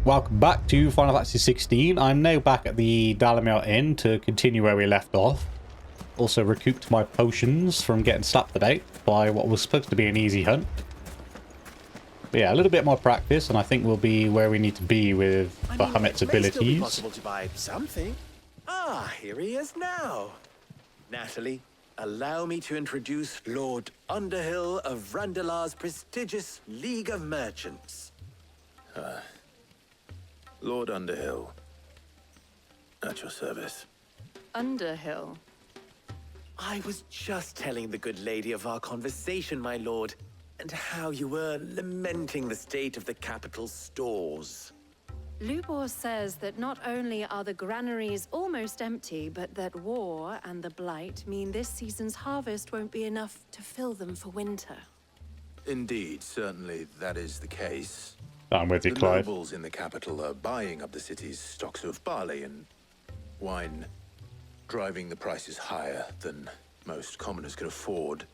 Welcome back to Final Fantasy 16. I'm now back at the Dalamir Inn to continue where we left off. Also recouped my potions from getting slapped today by what was supposed to be an easy hunt. But yeah, a little bit more practice and I think we'll be where we need to be with Bahamut's abilities. It may still be possible to buy something. Ah, here he is now. Natalie, allow me to introduce Lord Underhill of Randalar's prestigious League of Merchants. Lord Underhill, at your service. Underhill? I was just telling the good lady of our conversation, my lord, and how you were lamenting the state of the capital's stores. Lubor says that not only are the granaries almost empty, but that war and the blight mean this season's harvest won't be enough to fill them for winter. Indeed, certainly that is the case. I'm with you, The Clive. nobles in the capital are buying up the city's stocks of barley and wine, driving the prices higher than most commoners can afford.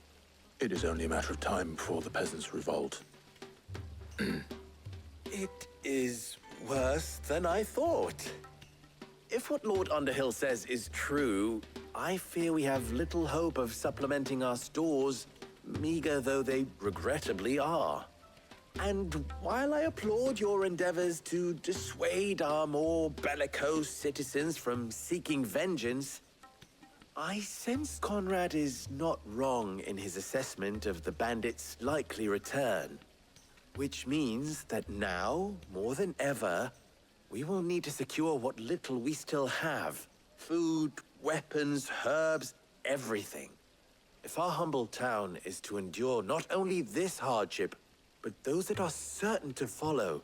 It is only a matter of time before the peasants revolt. It is worse than I thought. If what Lord Underhill says is true, I fear we have little hope of supplementing our stores, meager though they regrettably are. And while I applaud your endeavors to dissuade our more bellicose citizens from seeking vengeance, I sense Conrad is not wrong in his assessment of the bandits' likely return. Which means that now, more than ever, we will need to secure what little we still have. Food, weapons, herbs, everything. If our humble town is to endure not only this hardship, but those that are certain to follow,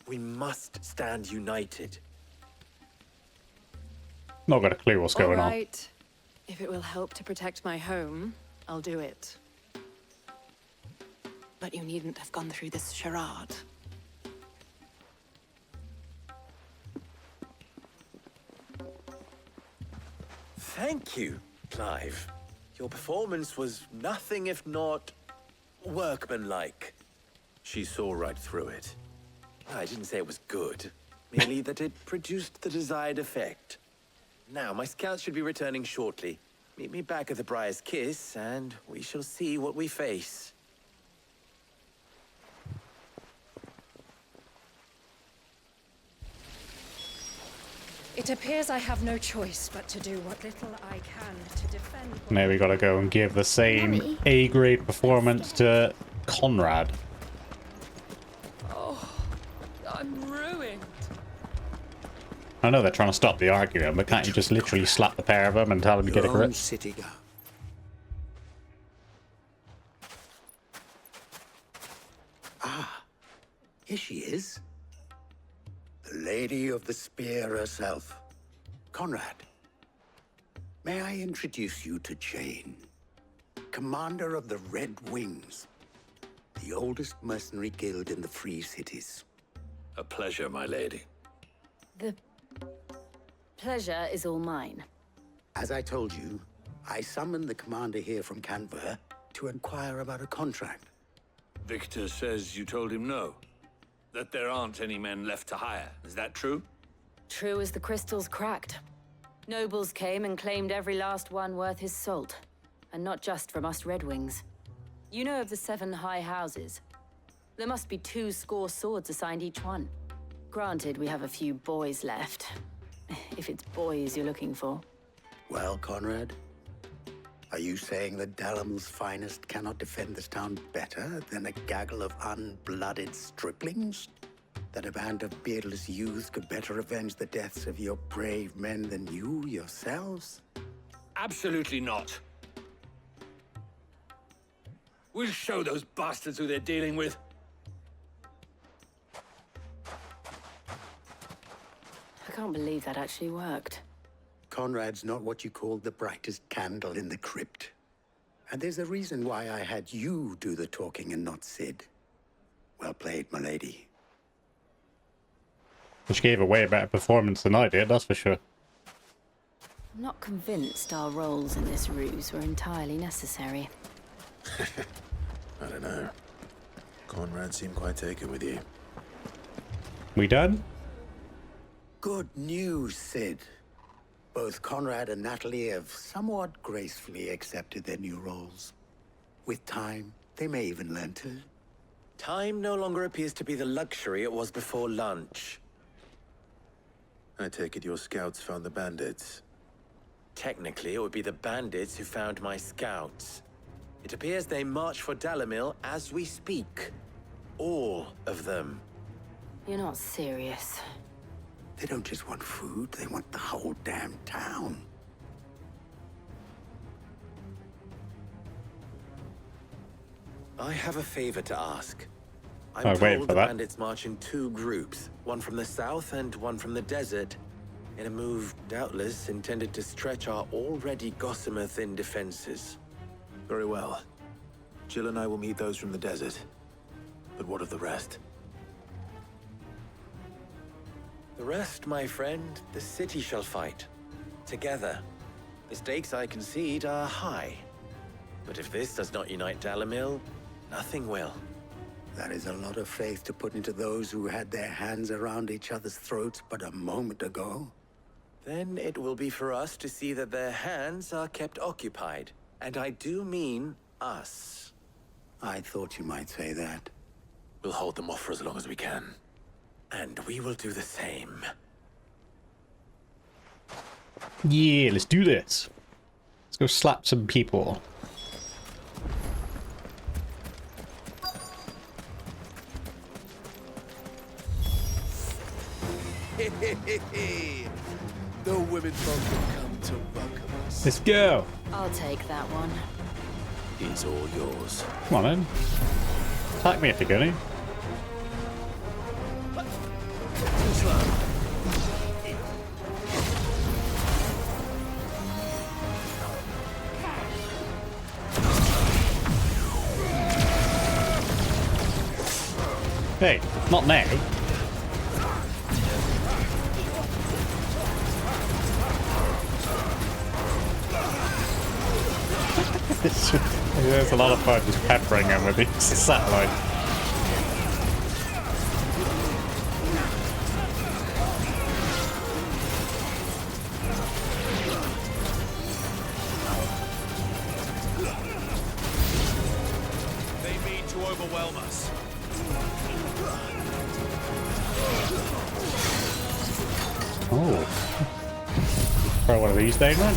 we must stand united. Not got a clue what's going All on. right. If it will help to protect my home, I'll do it. But you needn't have gone through this charade. Thank you, Clive. Your performance was nothing if not workmanlike. She saw right through it. I didn't say it was good, merely that it produced the desired effect. Now, my scouts should be returning shortly. Meet me back at the Briar's Kiss, and we shall see what we face. It appears I have no choice but to do what little I can to defend. Now we gotta go and give the same A-grade performance to Conrad. Oh, I'm ruined. I know they're trying to stop the argument, but can't you just literally slap the pair of them and tell them to get a grip? City girl. Ah, here she is. The Lady of the Spear herself. Conrad, may I introduce you to Jane, commander of the Red Wings, the oldest mercenary guild in the Free Cities. A pleasure, my lady. The pleasure is all mine. As I told you, I summoned the commander here from Canberra to inquire about a contract. Victor says you told him no. That there aren't any men left to hire. Is that true? True as the crystals cracked. Nobles came and claimed every last one worth his salt. And not just from us Red Wings. You know of the 7 high houses. There must be 2 swords assigned each one. Granted, we have a few boys left. If it's boys you're looking for. Well, Conrad, are you saying that Dalam's finest cannot defend this town better than a gaggle of unblooded striplings? That a band of beardless youths could better avenge the deaths of your brave men than you yourselves? Absolutely not. We'll show those bastards who they're dealing with. I can't believe that actually worked. Conrad's not what you call the brightest candle in the crypt. And there's a reason why I had you do the talking and not Sid. Well played, my lady. Which gave away a better performance than I did, that's for sure. I'm not convinced our roles in this ruse were entirely necessary. I don't know. Conrad seemed quite taken with you. We done? Good news, Sid. Both Conrad and Natalie have somewhat gracefully accepted their new roles. With time, they may even learn to... Time no longer appears to be the luxury it was before lunch. I take it your scouts found the bandits. Technically, it would be the bandits who found my scouts. It appears they march for Dalamil as we speak. All of them. You're not serious. They don't just want food, they want the whole damn town. I have a favor to ask. I'm Oh, wait told for the that. bandits march in 2 groups, one from the south and one from the desert, in a move doubtless intended to stretch our already gossamer-thin defenses. Very well. Jill and I will meet those from the desert. But what of the rest? The rest, my friend, the city shall fight. Together. The stakes, I concede, are high. But if this does not unite Dalamil, nothing will. That is a lot of faith to put into those who had their hands around each other's throats but a moment ago. Then it will be for us to see that their hands are kept occupied. And I do mean us. I thought you might say that. We'll hold them off for as long as we can. And we will do the same. Yeah, let's do this. Let's go slap some people. The women folk have come to welcome us. Let's go. I'll take that one. He's all yours. Come on, then. Attack me if you're going to. Hey, not now. There's a lot of fun just peppering him with these satellite. They mean to overwhelm us. Oh. Throw one of these down then.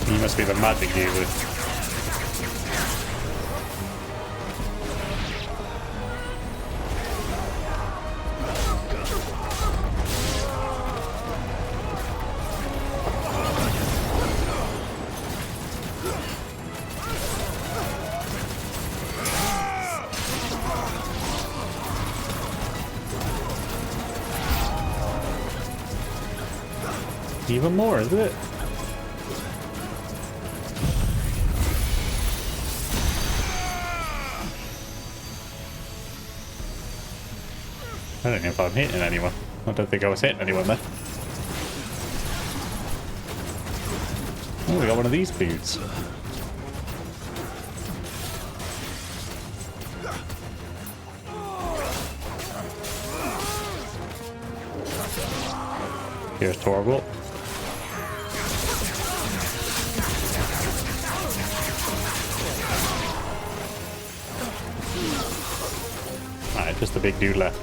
He must be the magic user. Even more, isn't it? I don't know if I'm hitting anyone. I don't think I was hitting anyone there. Oh, we got one of these boots. Here's Torvald. Alright, just the big dude left.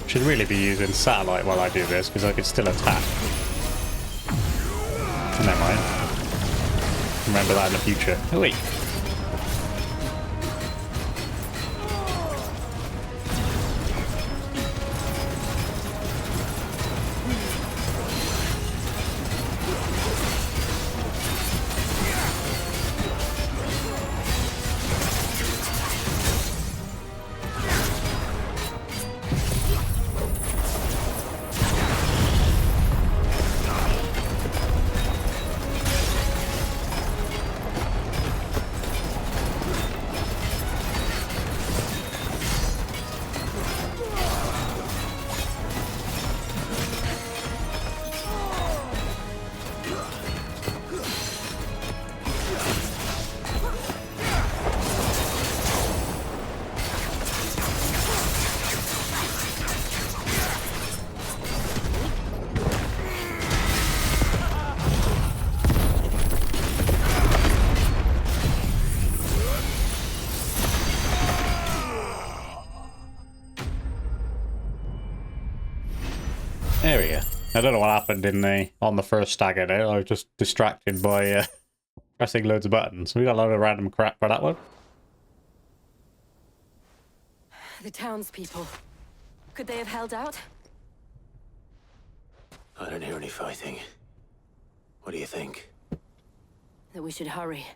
Should really be using satellite while I do this, because I could still attack. Never mind. Remember that in the future. Oh wait. There we go. I don't know what happened on the first stagger there. I was just distracted by pressing loads of buttons. We got a lot of random crap for that one. The townspeople. Could they have held out? I don't hear any fighting. What do you think? That we should hurry.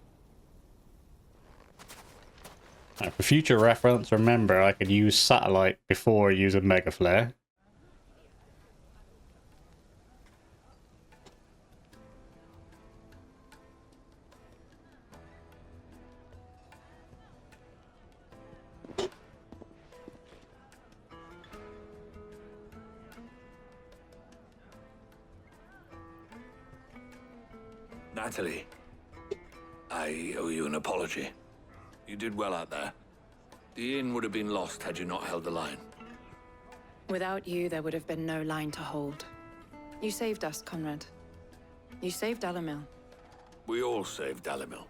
Right, for future reference, remember I could use satellite before using Mega Flare. Natalie, I owe you an apology. You did well out there. The inn would have been lost had you not held the line. Without you, there would have been no line to hold. You saved us, Conrad. You saved Alamil. We all saved Alamil.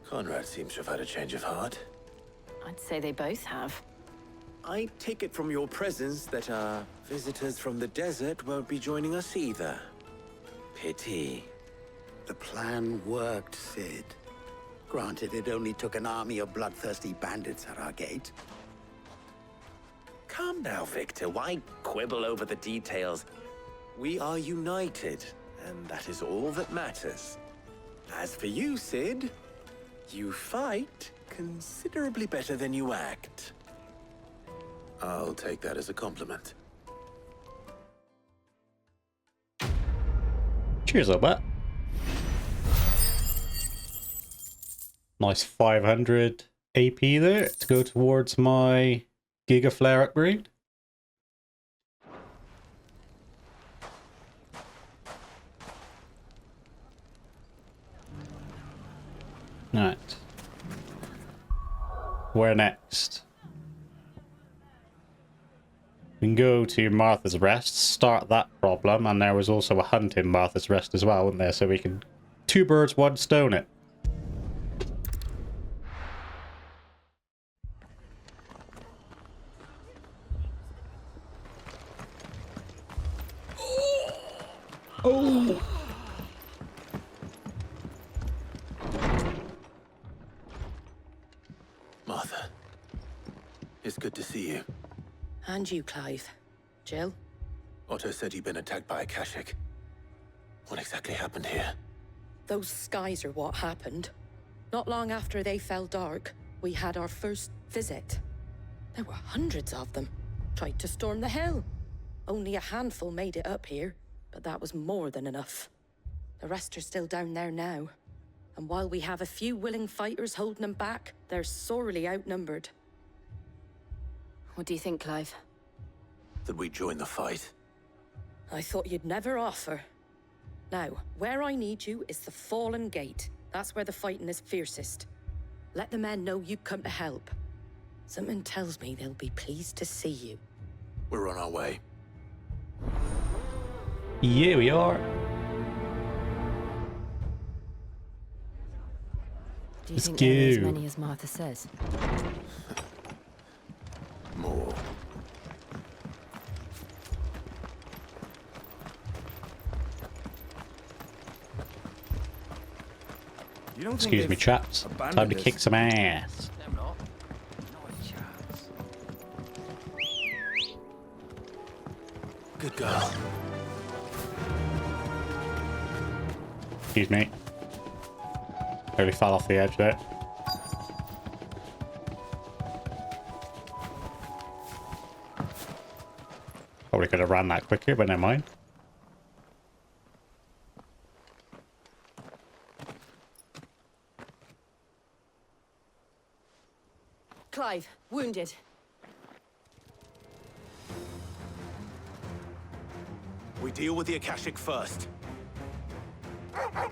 Conrad seems to have had a change of heart. I'd say they both have. I take it from your presence that our visitors from the desert won't be joining us either. Pity. The plan worked, Sid. Granted, it only took an army of bloodthirsty bandits at our gate. Calm now, Victor. Why quibble over the details? We are united, and that is all that matters. As for you, Sid, you fight considerably better than you act. I'll take that as a compliment. Cheers, Albert. Nice 500 AP there to go towards my Giga Flare upgrade. Right. Where next? We can go to Martha's Rest, start that problem, and there was also a hunt in Martha's Rest as well, wasn't there? So we can two birds, one stone it. Oh! Martha, it's good to see you. And you, Clive. Jill? Otto said you'd been attacked by Akashic. What exactly happened here? Those skies are what happened. Not long after they fell dark, we had our first visit. There were hundreds of them. Tried to storm the hill. Only a handful made it up here, but that was more than enough. The rest are still down there now. And while we have a few willing fighters holding them back, they're sorely outnumbered. What do you think, Clive? That we join the fight? I thought you'd never offer. Now, where I need you is the Fallen Gate. That's where the fighting is fiercest. Let the men know you've come to help. Something tells me they'll be pleased to see you. We're on our way. Yeah, we are. Do you Let's think there are as go. many as Martha says? More. Excuse me, chaps. Time to kick some ass. Good girl. Excuse me. Totally fell off the edge there. Probably could have ran that quicker, but never mind. Clive, wounded. We deal with the Akashic first. Oh,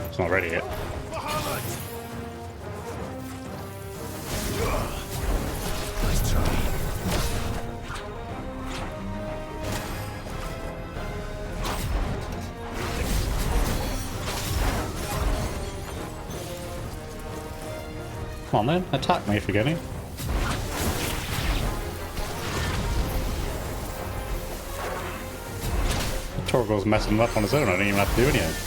it's not ready yet. Nice try. Come on then, attack me if you're getting. Torgo's messing him up on his own, I didn't even have to do anything.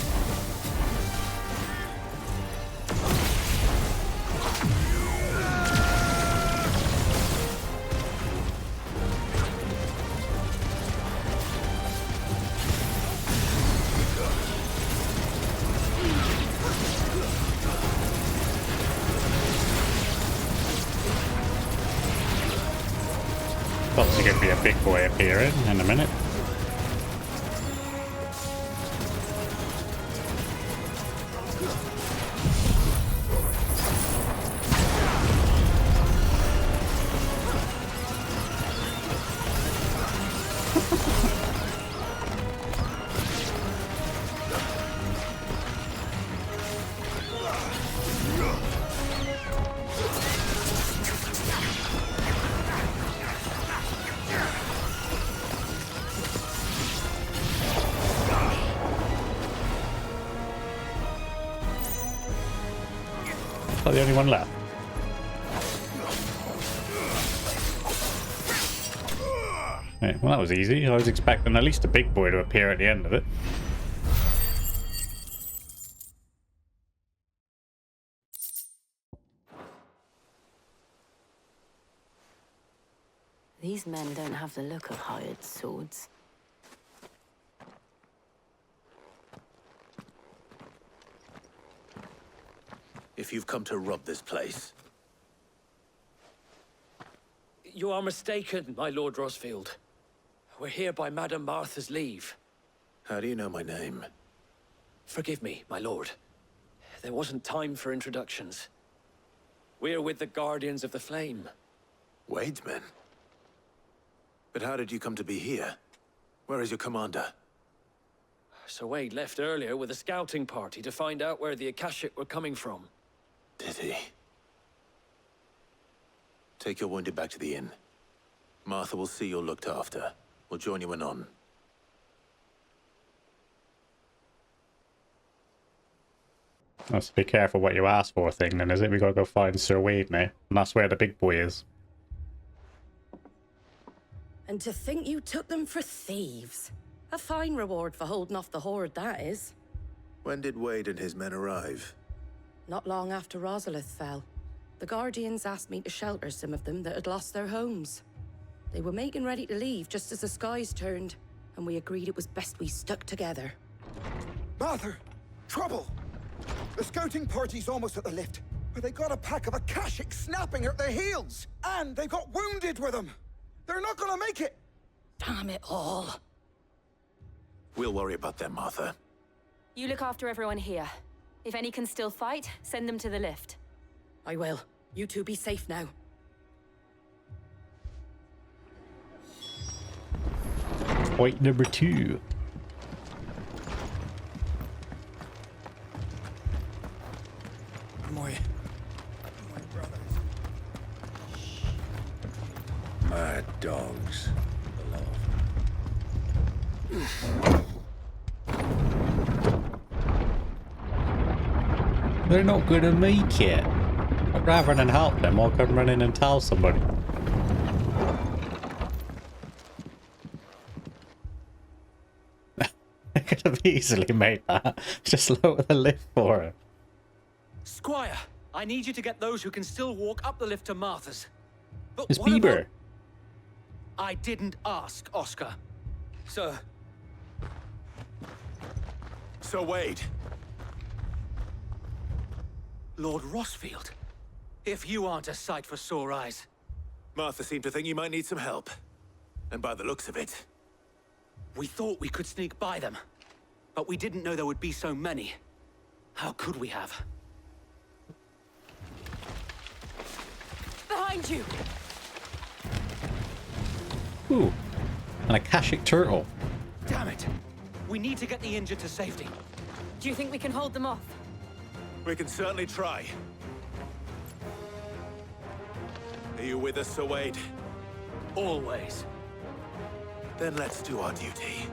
Obviously going to be a big boy appearing in a minute. Is that the only one left? Yeah, well, that was easy. I was expecting at least a big boy to appear at the end of it. These men don't have the look of hired swords. If you've come to rob this place, You are mistaken, my Lord Rosfield. We're here by Madame Martha's leave. how do you know my name? Forgive me, my lord. There wasn't time for introductions. We're with the Guardians of the Flame. Wade's men? But how did you come to be here? Where is your commander? Sir Wade left earlier with a scouting party to find out where the Akashic were coming from. Did he? Take your wounded back to the inn. Martha will see you're looked after. We'll join you anon. Let's be careful what you ask for thing then, is it? We gotta go find Sir Wade now. And that's where the big boy is. And to think you took them for thieves. A fine reward for holding off the horde, that is. When did Wade and his men arrive? Not long after Rosalith fell. The Guardians asked me to shelter some of them that had lost their homes. They were making ready to leave just as the skies turned, and we agreed it was best we stuck together. Martha! Trouble! The scouting party's almost at the lift, where they got a pack of Akashic snapping at their heels! And they've got wounded with them! They're not gonna make it! Damn it all. We'll worry about them, Martha. You look after everyone here. If any can still fight, send them to the lift. I will. You two be safe now. Point number 2. My brothers. Mad dogs. They're not gonna make it. I'd rather than help them, I'll come run in and tell somebody. They could have easily made that. Just lower the lift for it. Squire, I need you to get those who can still walk up the lift to Martha's. But It's what Bieber. about... I didn't ask, Oscar. Sir. Sir Wade! Lord Rosfield. If you aren't a sight for sore eyes. Martha seemed to think you might need some help. And by the looks of it... We thought we could sneak by them. But we didn't know there would be so many. How could we have? Behind you! Ooh, an Akashic turtle. Damn it! We need to get the injured to safety. Do you think we can hold them off? We can certainly try. Are you with us, Sir Wade? Always. Then let's do our duty.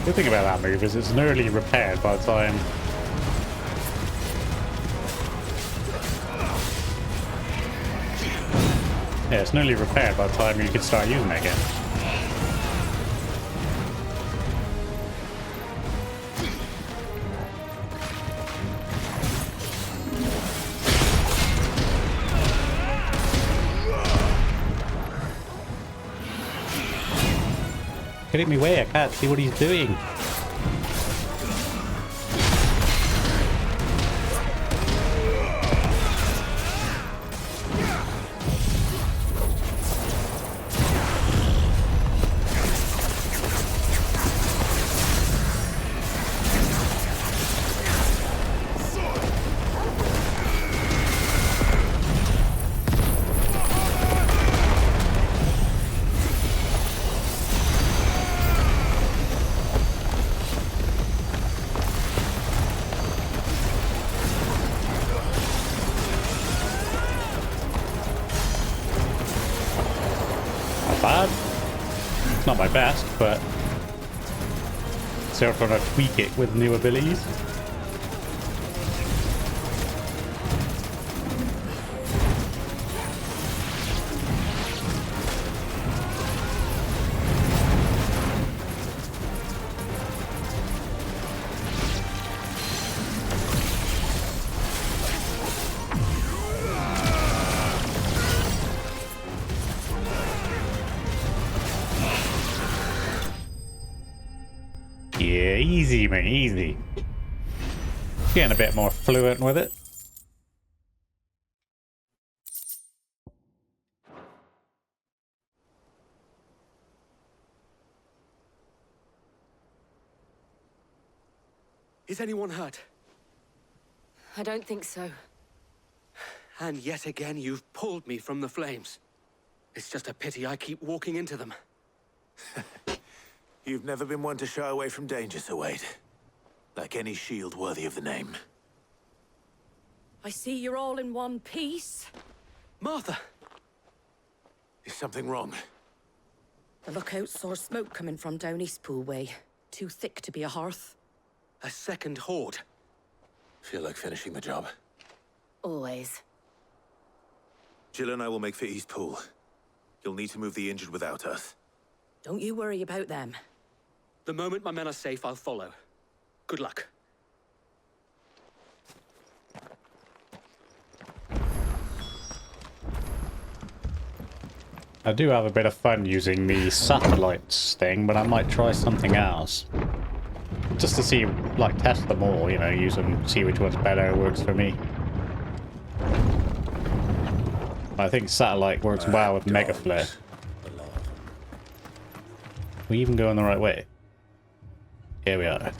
Good thing about that move is it's nearly repaired by the time... Yeah, it's nearly repaired by the time you can start using it again. Get me way, I can't see what he's doing. Bad. It's not my best, but so if I want to tweak it with new abilities. Yeah, easy, man, easy. Getting a bit more fluent with it. Is anyone hurt? I don't think so. And yet again, you've pulled me from the flames. It's just a pity I keep walking into them. You've never been one to shy away from danger, Sir Wade. Like any shield worthy of the name. I see you're all in one piece. Martha! Is something wrong? The lookout saw smoke coming from down Eastpool way. Too thick to be a hearth. A second horde. Feel like finishing the job. Always. Jill and I will make for Eastpool. You'll need to move the injured without us. Don't you worry about them. The moment my men are safe, I'll follow. Good luck. I do have a bit of fun using the satellites thing, but I might try something else. Just to see, like, test them all, you know, use them, see which one's better, works for me. I think satellite works well with Mega Flare. We even going the right way? Here we are.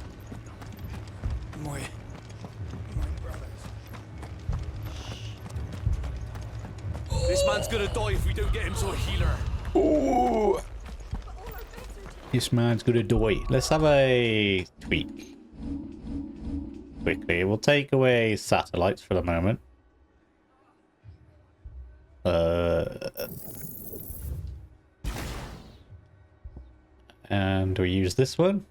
This man's gonna die if we don't get him to a healer. Ooh. This man's gonna die. Let's have a tweak. Quickly, we'll take away satellites for the moment. And do we use this one?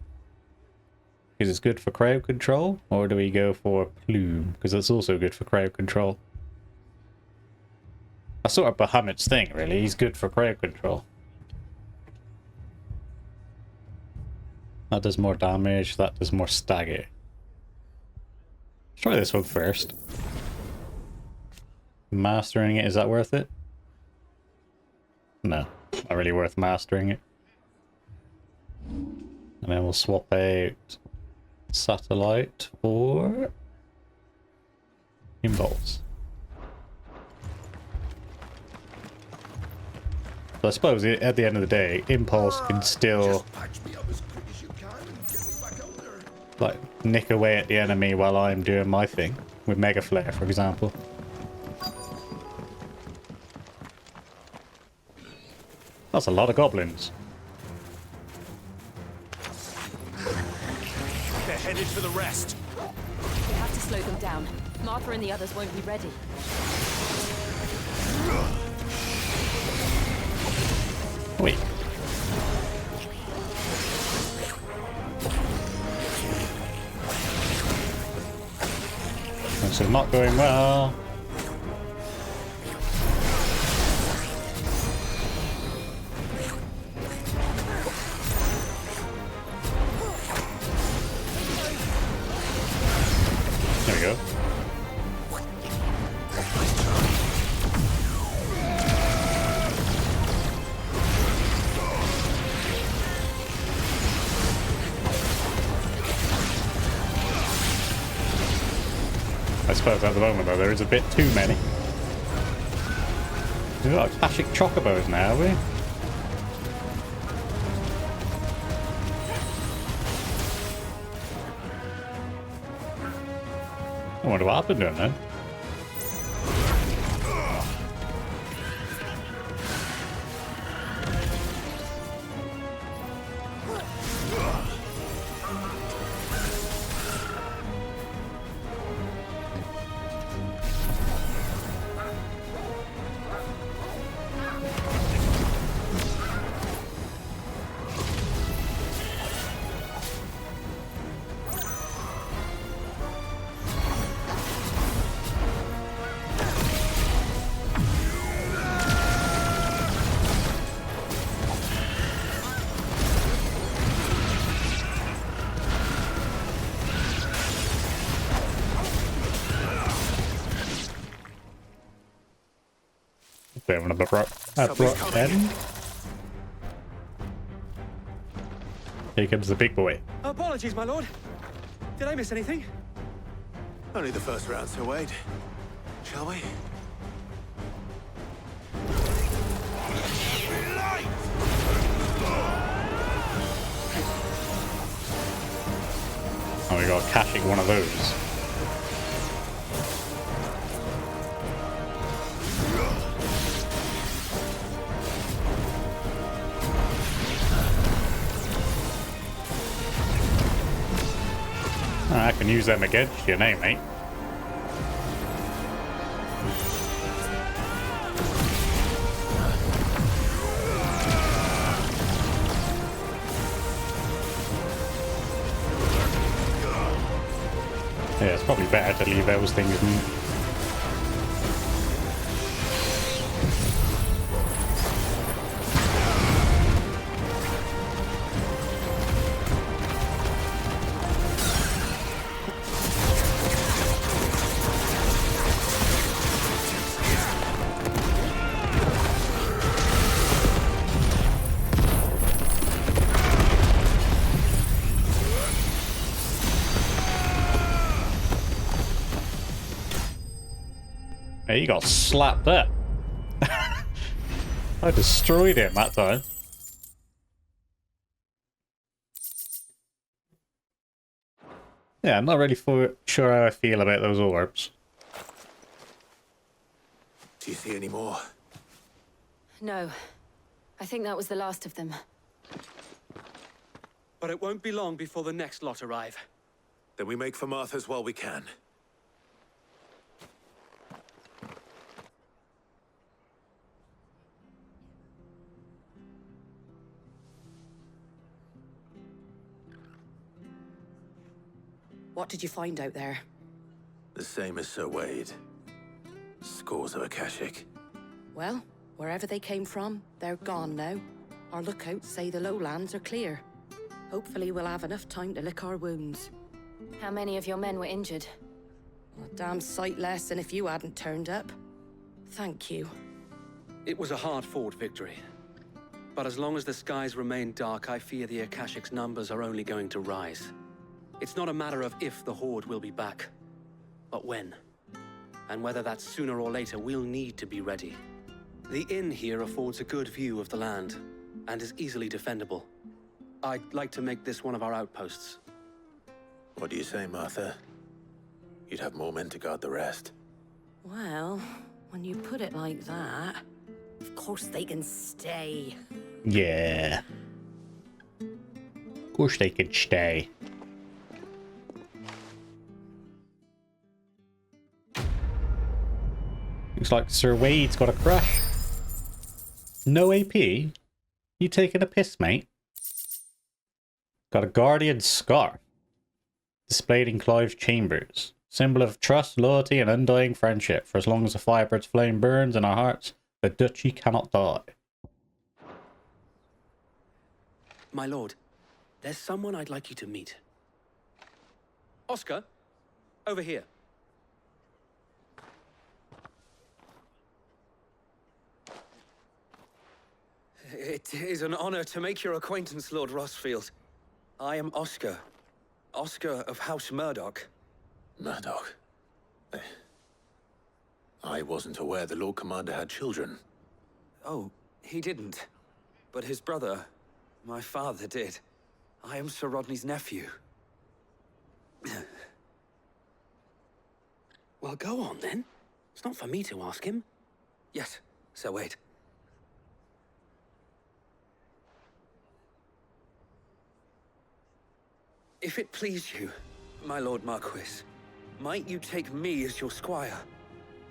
Because it's good for crowd control? Or do we go for Plume? Because it's also good for crowd control. That's sort of Bahamut's thing, really. He's good for crowd control. That does more damage, that does more stagger. Let's try this one first. Mastering it, is that worth it? No, not really worth mastering it. And then we'll swap out satellite for impulse. So I suppose at the end of the day, impulse can still like nick away at the enemy while I'm doing my thing with Mega Flare, for example. That's a lot of goblins. They're headed for the rest. We have to slow them down. Martha and the others won't be ready. Wait. This is not going well. There we go. I suppose at the moment though there is a bit too many. We've got Akashic chocobos now, have we? I wonder what happened to him then. Bit of an abrupt end. Here comes the big boy. Apologies, my lord. Did I miss anything? Only the first round, so wait. Shall we? Oh, we got Akashic one of those. I can use them against you now, mate. Yeah, it's probably better to leave those things. Hey, you got slapped there. I destroyed him that time. Yeah, I'm not really sure how I feel about those orbs. Do you see any more? No. I think that was the last of them. But it won't be long before the next lot arrive. Then we make for Martha's while we can. What did you find out there? The same as Sir Wade. Scores of Akashic. Well, wherever they came from, they're gone now. Our lookouts say the lowlands are clear. Hopefully we'll have enough time to lick our wounds. How many of your men were injured? A damn sight less than if you hadn't turned up. Thank you. It was a hard-fought victory. But as long as the skies remain dark, I fear the Akashic's numbers are only going to rise. It's not a matter of if the Horde will be back, but when. And whether that's sooner or later, we'll need to be ready. The inn here affords a good view of the land, and is easily defendable. I'd like to make this one of our outposts. What do you say, Martha? You'd have more men to guard the rest. Well, when you put it like that, of course they can stay. Yeah. Of course they can stay. Looks like Sir Wade's got a crash. No AP? You taking a piss, mate? Got a Guardian Scarf. Displayed in Clive's chambers. Symbol of trust, loyalty, and undying friendship. For as long as the Firebird's flame burns in our hearts, the duchy cannot die. My lord, there's someone I'd like you to meet. Oscar, over here. It is an honor to make your acquaintance, Lord Rosfield. I am Oscar. Oscar of House Murdoch. Murdoch? I wasn't aware the Lord Commander had children. Oh, he didn't. But his brother, my father, did. I am Sir Rodney's nephew. Well, go on, then. It's not for me to ask him. Yes, Sir Wade. If it please you, my Lord Marquis, might you take me as your squire?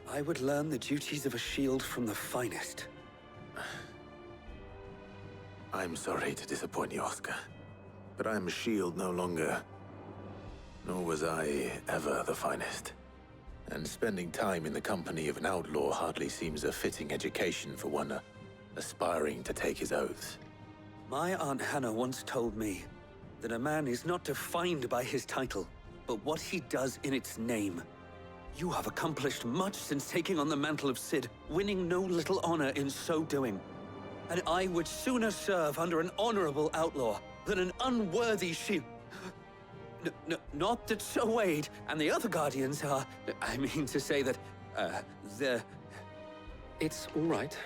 I would learn the duties of a shield from the finest. I'm sorry to disappoint you, Oscar, but I am a shield no longer. Nor was I ever the finest. And spending time in the company of an outlaw hardly seems a fitting education for one aspiring to take his oaths. My Aunt Hannah once told me that a man is not defined by his title, but what he does in its name. You have accomplished much since taking on the mantle of Cid, winning no little honor in so doing. And I would sooner serve under an honorable outlaw than an unworthy shield. Not that Sir Wade and the other guardians are... I mean to say that, they're... It's all right.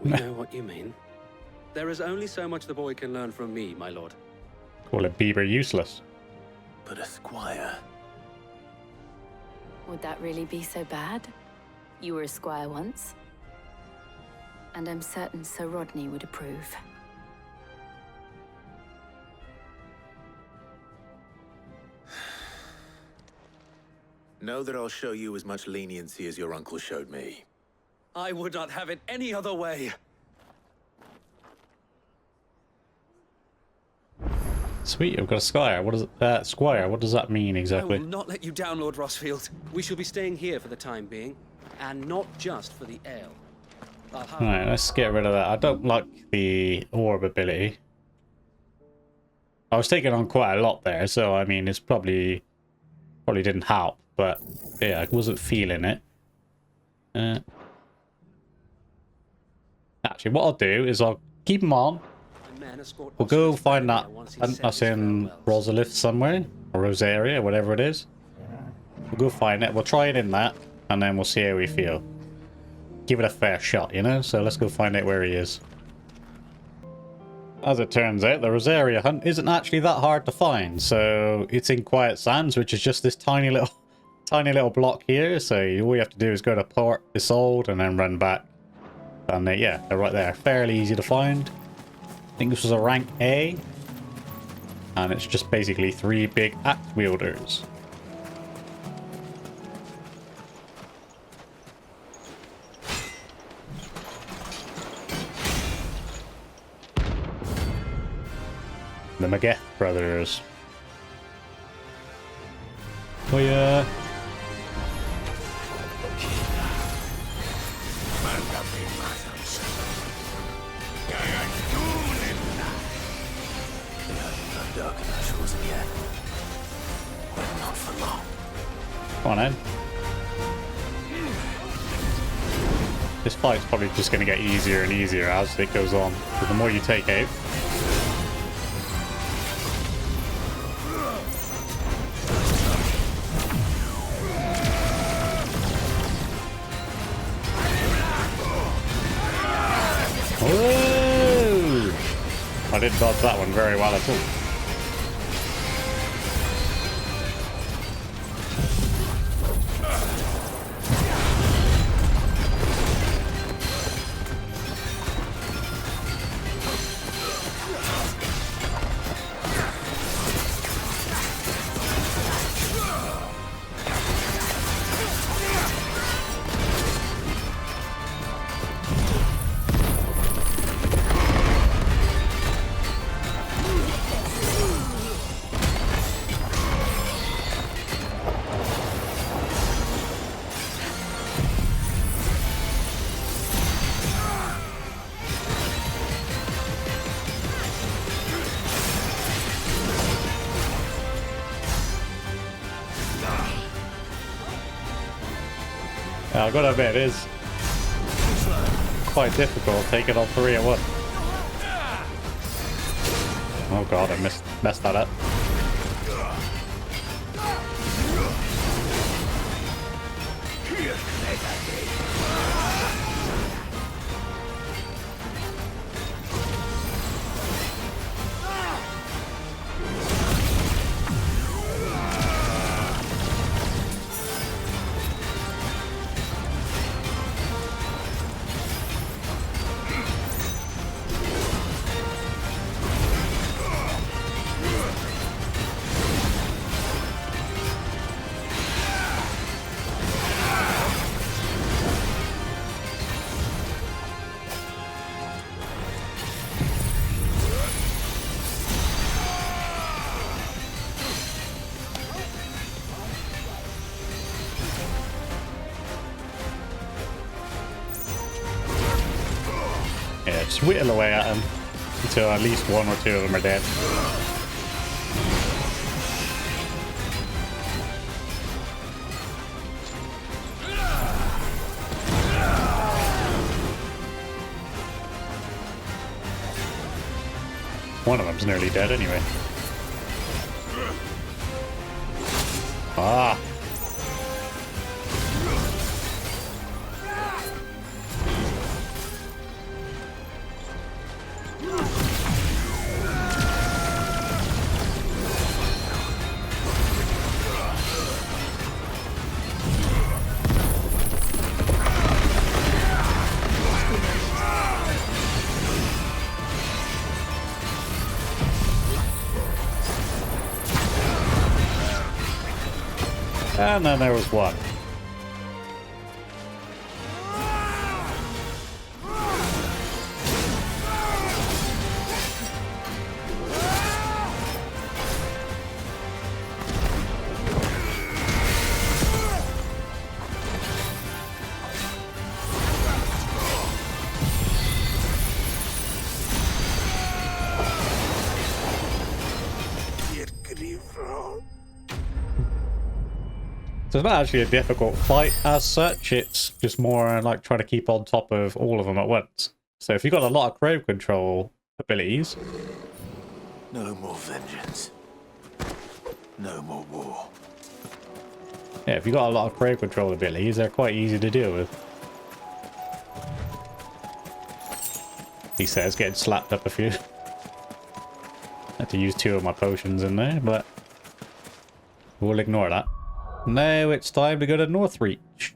We know what you mean. There is only so much the boy can learn from me, my lord. Call it Bieber useless. But a squire... Would that really be so bad? You were a squire once. And I'm certain Sir Rodney would approve. Know that I'll show you as much leniency as your uncle showed me. I would not have it any other way. Sweet, I've got a squire. What does squire? What does that mean exactly? I will not let you down, Lord Rosfield. We shall be staying here for the time being, and not just for the ale. Alright, let's get rid of that. I don't like the orb ability. I was taking on quite a lot there, so I mean, it's probably didn't help, but yeah, I wasn't feeling it. Actually, what I'll do is I'll keep them on. We'll go find that us in Rosalith somewhere, or Rosaria, whatever it is. We'll go find it. We'll try it in that, and then we'll see how we feel. Give it a fair shot, you know? So let's go find out where he is. As it turns out, the Rosaria hunt isn't actually that hard to find. So it's in Quiet Sands, which is just this tiny little block here. So all you have to do is go to Port Isolde and then run back. And yeah, they're right there. Fairly easy to find. I think this was a rank A. And it's just basically 3 big axe wielders. The Mageth brothers. Oh yeah. Come on, Ed. This fight's probably just going to get easier and easier as it goes on. So the more you take out. Whoa! I didn't dodge that one very well at all. I've got to admit, it is quite difficult taking on 3 at once. Oh god, I messed that up. Yeah, just whittle away at them until at least 1 or 2 of them are dead. One of them's nearly dead anyway. Ah! And then there was one. So it's not actually a difficult fight as such, it's just more like trying to keep on top of all of them at once. So if you've got a lot of crowd control abilities... No more vengeance. No more war. Yeah, if you've got a lot of crowd control abilities, they're quite easy to deal with. He says, getting slapped up a few. Had to use 2 of my potions in there, but we'll ignore that. Now it's time to go to Northreach.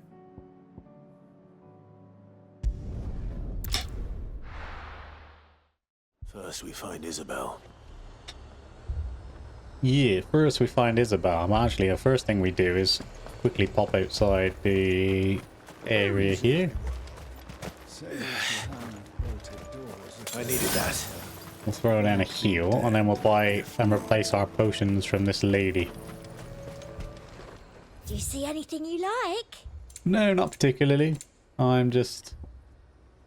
First we find Isabel. Yeah, first we find Isabel. Actually, the first thing we do is quickly pop outside the area here. I needed that. We'll throw down a heal, and then we'll buy and replace our potions from this lady. Do you see anything you like? No, not particularly. I'm just...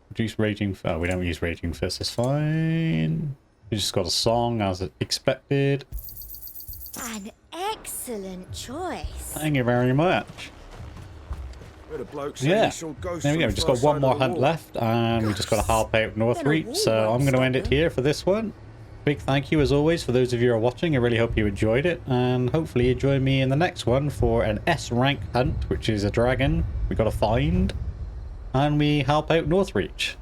Reduce Raging... Oh, we don't use Raging Fist, it's fine. We just got a song, as expected. An excellent choice. Thank you very much. Yeah, there we go. We've just got one more hunt left, and we just got to help out Northreach, so I'm going to end it here for this one. Big thank you, as always, for those of you who are watching. I really hope you enjoyed it, and hopefully you join me in the next one for an S-rank hunt, which is a dragon we got to find, and we help out Northreach.